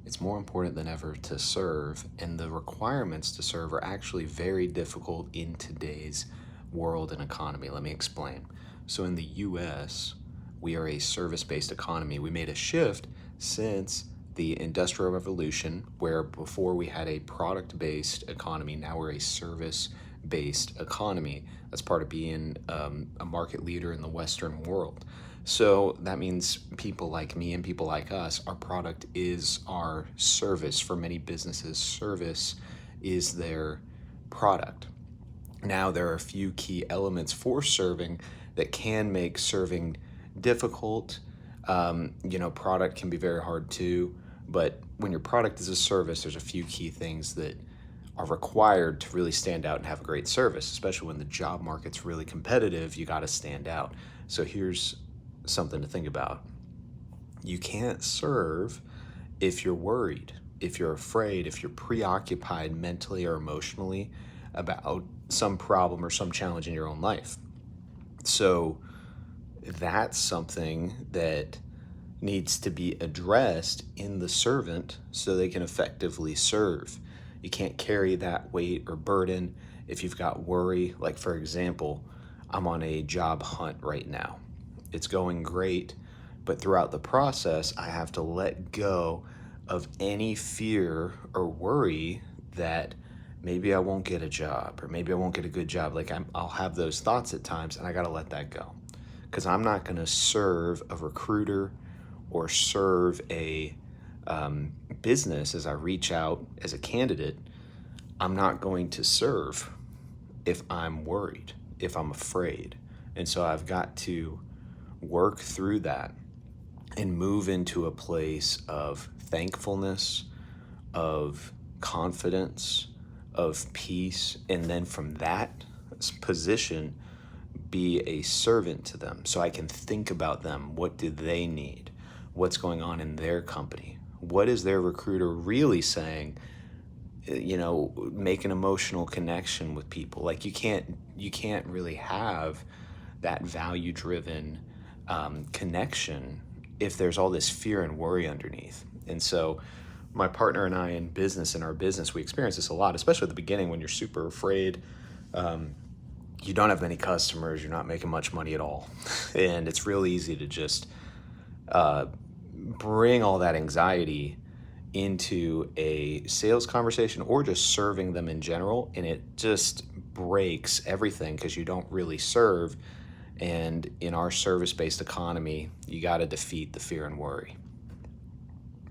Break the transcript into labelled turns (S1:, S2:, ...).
S1: it's more important than ever to serve, and the requirements to serve are actually very difficult in today's world and economy. Let me explain. So in the US, we are a service-based economy. We made a shift since the Industrial Revolution, where before we had a product-based economy, now we're a service-based economy. That's part of being a market leader in the Western world. So that means people like me and people like us, our product is our service. For many businesses, service is their product. Now, there are a few key elements for serving that can make serving difficult. Product can be very hard too, but when your product is a service, there's a few key things that are required to really stand out and have a great service, especially when the job market's really competitive. You got to stand out. So here's something to think about. You can't serve if you're worried, if you're afraid, if you're preoccupied mentally or emotionally about some problem or some challenge in your own life. So that's something that needs to be addressed in the servant so they can effectively serve. You can't carry that weight or burden if you've got worry. Like, for example, I'm on a job hunt right now. It's going great, but throughout the process, I have to let go of any fear or worry that maybe I won't get a job or maybe I won't get a good job. I'll have those thoughts at times, and I got to let that go because I'm not going to serve a recruiter or serve a business as I reach out as a candidate. I'm not going to serve if I'm worried, if I'm afraid. And so I've got to work through that and move into a place of thankfulness, of confidence, of peace, and then from that position, be a servant to them so I can think about them. What do they need? What's going on in their company? What is their recruiter really saying? Make an emotional connection with people. Like you can't really have that value-driven connection if there's all this fear and worry underneath. And so my partner and I in our business, we experience this a lot, especially at the beginning when you're super afraid. You don't have many customers, you're not making much money at all. And it's real easy to just bring all that anxiety into a sales conversation or just serving them in general. And it just breaks everything because you don't really serve. And in our service-based economy, you got to defeat the fear and worry.